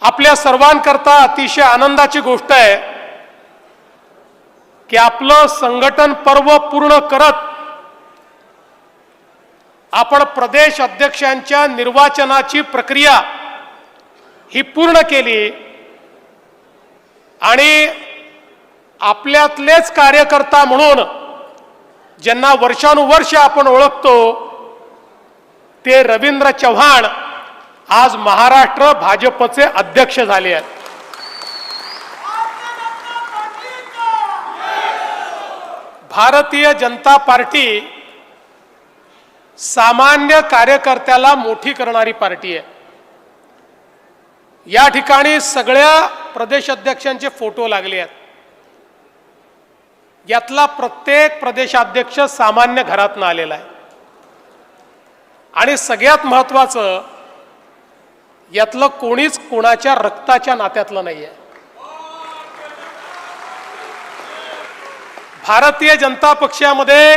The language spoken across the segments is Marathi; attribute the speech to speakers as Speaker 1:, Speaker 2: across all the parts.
Speaker 1: आपल्या सर्वांकरता अतिशय आनंदाची गोष्ट आहे की आपलं संघटन पर्व पूर्ण करत आपण प्रदेश अध्यक्षांच्या निर्वाचनाची प्रक्रिया ही पूर्ण केली आणि आपल्यातलेच कार्यकर्ता म्हणून ज्यांना वर्षानुवर्ष आपण ओळखतो ते रवींद्र चव्हाण आज महाराष्ट्र भाजपचे अध्यक्ष झाले आहेत। भारतीय जनता पार्टी सामान्य कार्यकर्त्याला मोठी करणारी पार्टी आहे। या ठिकाणी सगळ्या प्रदेश अध्यक्षांचे फोटो लागले आहेत। यातला प्रत्येक प्रदेशाध्यक्ष सामान्य घरातून आलेला आहे आणि सगळ्यात महत्त्वाचं यातलं कोणीच कोणाच्या रक्ताच्या नात्यातलं नाहीये। भारतीय जनता पक्षामध्ये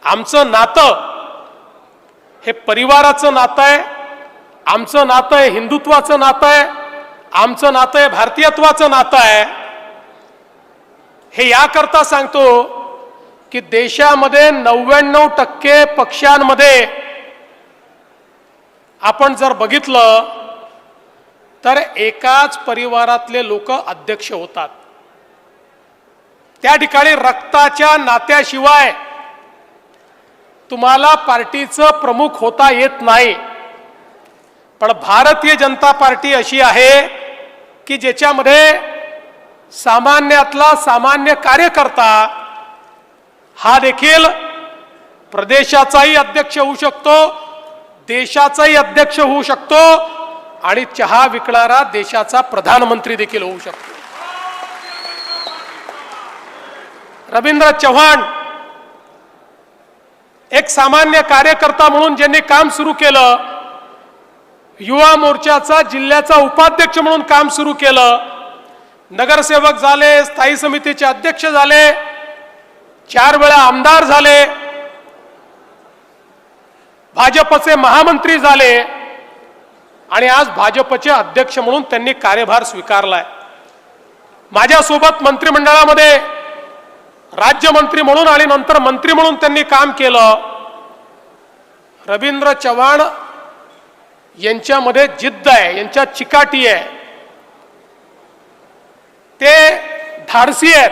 Speaker 1: आमचं नातं हे परिवाराचं नातं आहे, आमचं नातं आहे हिंदुत्वाचं नातं आहे, आमचं नातं आहे भारतीयत्वाचं नातं आहे। हे याकरता सांगतो की देशामध्ये 99% पक्षांमध्ये आपण जर बघितलं तर एकाच परिवारातले लोक अध्यक्ष होतात। त्या ठिकाणी रक्ताच्या नात्याशिवाय तुम्हाला पार्टीचं प्रमुख होता येत नाही। पण भारतीय जनता पार्टी अशी आहे की ज्याच्यामध्ये सामान्यातला सामान्य कार्यकर्ता हा देखील प्रदेशाचाही अध्यक्ष होऊ शकतो, देशाचाही अध्यक्ष होऊ शकतो आणि चहा विकणारा देशाचा प्रधानमंत्री देखील होऊ शकतो। रवींद्र चव्हाण एक सामान्य कार्यकर्ता म्हणून ज्यांनी काम सुरू केलं, युवा मोर्चाचा जिल्ह्याचा उपाध्यक्ष म्हणून काम सुरू केलं, नगरसेवक झाले, स्थायी समितीचे अध्यक्ष झाले, 4 वेळा आमदार झाले, भाजपचे महामंत्री झाले आणि आज भाजपचे अध्यक्ष म्हणून त्यांनी कार्यभार स्वीकारलाय। माझ्यासोबत मंत्रिमंडळामध्ये राज्यमंत्री म्हणून आणि नंतर मंत्री म्हणून त्यांनी काम केलं। रवींद्र चव्हाण यांच्यामध्ये जिद्द आहे, यांच्यात चिकाटी आहे, ते धाडसी आहेत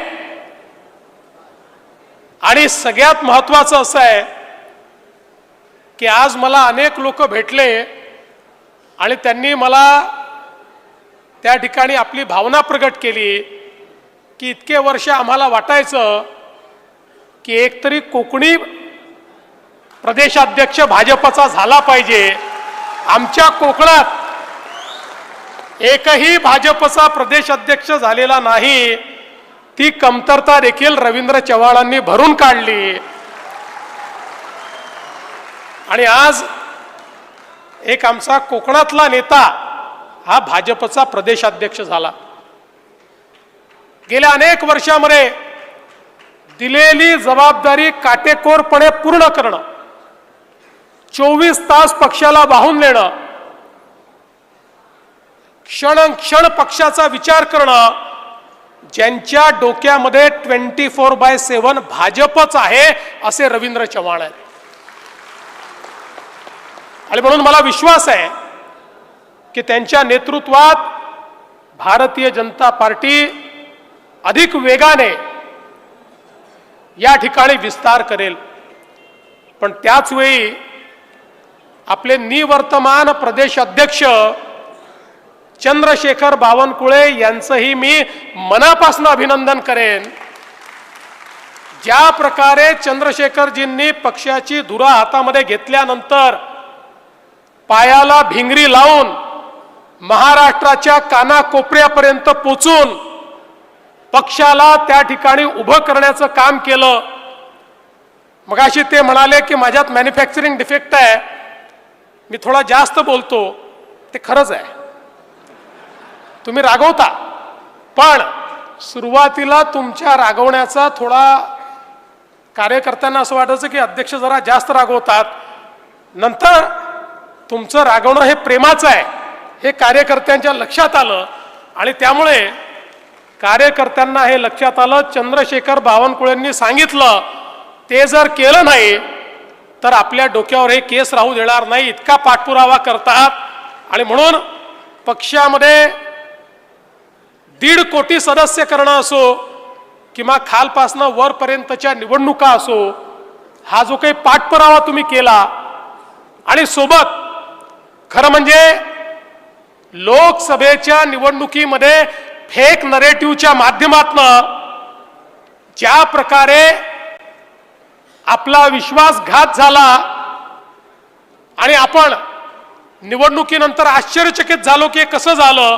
Speaker 1: आणि सगळ्यात महत्त्वाचं असं आहे की आज मला अनेक लोक भेटले आणि त्यांनी मला त्या ठिकाणी आपली भावना प्रगट केली की इतके वर्ष आम्हाला वाटायचं की एकतरी कोकणी प्रदेशाध्यक्ष भाजपचा झाला पाहिजे। आमच्या कोकणात एकही भाजपचा प्रदेशाध्यक्ष झालेला नाही। ती कमतरता देखील रवींद्र चव्हाणांनी भरून काढली आणि आज एक आमचा कोकणातला नेता हा भाजपचा प्रदेशाध्यक्ष झाला। गेल्या अनेक वर्षांमध्ये दिलेली जबाबदारी काटेकोरपणे पूर्ण करणं, 24 तास पक्षाला वाहून नेणं, क्षण पक्षाचा विचार करणं, ज्यांच्या डोक्यामध्ये 24/7 भाजपच आहे असे रवींद्र चव्हाण आहेत। आणि म्हणून मला विश्वास आहे की त्यांच्या नेतृत्वात भारतीय जनता पार्टी अधिक वेगाने या ठिकाणी विस्तार करेल। पण त्याच वेळी आपले निवर्तमान प्रदेश अध्यक्ष चंद्रशेखर बावनकुळे यांचंही मी मनापासून अभिनंदन करेन। ज्या प्रकारे चंद्रशेखरजींनी पक्षाची धुरा हातामध्ये घेतल्यानंतर पायाला भिंगरी लावून महाराष्ट्राच्या कानाकोपऱ्यापर्यंत पोचून पक्षाला त्या ठिकाणी उभं करण्याचं काम केलं। मगाशी ते म्हणाले की माझ्यात मॅन्युफॅक्चरिंग डिफेक्ट आहे, मी थोडा जास्त बोलतो, ते खरंच आहे, तुम्ही रागवता, पण सुरुवातीला तुमच्या रागवण्याचा थोडा कार्यकर्त्यांना असं वाटायचं की अध्यक्ष जरा जास्त रागवतात, नंतर तुमचं रागवणं हे प्रेमाचं आहे हे कार्यकर्त्यांच्या लक्षात आलं आणि त्यामुळे कार्यकर्त्यांना हे लक्षात आलं, चंद्रशेखर बावनकुळेंनी सांगितलं ते जर केलं नाही तर आपल्या डोक्यावर हे केस राहू देणार नाही, इतका पाठपुरावा करतात. आणि म्हणून पक्षामध्ये 1.5 कोटी सदस्य करणं असो किंवा खालपासनं वरपर्यंतच्या निवडणुका असो, हा जो काही पाठपुरावा तुम्ही केला आणि सोबत खरं म्हणजे लोकसभेच्या निवडणुकीमध्ये फेक नरेटिव्हच्या माध्यमातून ज्या प्रकारे आपला विश्वासघात झाला आणि आपण निवडणुकीनंतर आश्चर्यचकित झालो की कसं झालं,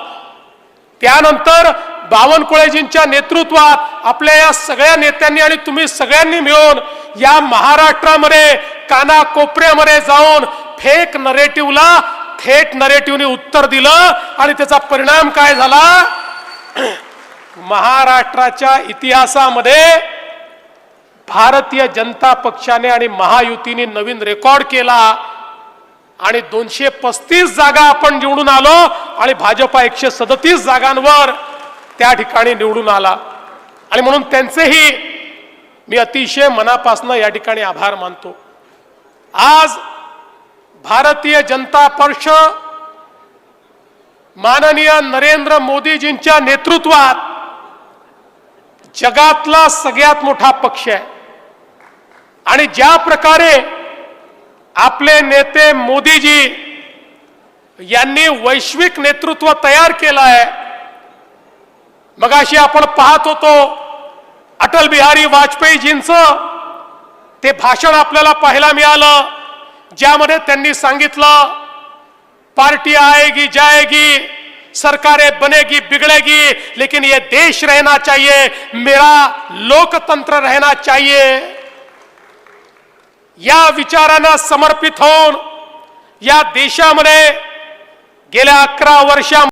Speaker 1: त्यानंतर बावनकुळेजींच्या नेतृत्वात आपल्या या सगळ्या नेत्यांनी आणि तुम्ही सगळ्यांनी मिळून या महाराष्ट्रामध्ये कानाकोपऱ्यामध्ये जाऊन फेक नरेटिव्हला थेट नरेटिव्हने उत्तर दिलं आणि त्याचा परिणाम काय झाला, महाराष्ट्राच्या इतिहासामध्ये भारतीय जनता पक्षाने आणि महायुतीने नवीन रेकॉर्ड केला आणि 235 जागा आपण निवडून आलो आणि भाजपा 137 जागांवर त्या ठिकाणी निवडून आला. आणि म्हणून त्यांचेही मी अतिशय मनापासून या ठिकाणी आभार मानतो. आज भारतीय जनता पक्ष माननीय नरेंद्र मोदीजींच्या नेतृत्वात जगातला सगळ्यात मोठा पक्ष आहे आणि ज्या प्रकारे आपले नेते मोदीजी यांनी वैश्विक नेतृत्व तयार केलं आहे. मगाशी आपण पाहत होतो अटल बिहारी वाजपेयीजींचं ते भाषण आपल्याला पाहायला मिळालं, ज्यामध्ये त्यांनी सांगितलं पार्टी आएगी जाएगी, सरकारें बनेगी बिगड़ेगी, लेकिन ये देश रहना चाहिए, मेरा लोकतंत्र रहना चाहिए. या विचारांना समर्पित होऊन या देशामध्ये गेल्या 11 वर्षांमध्ये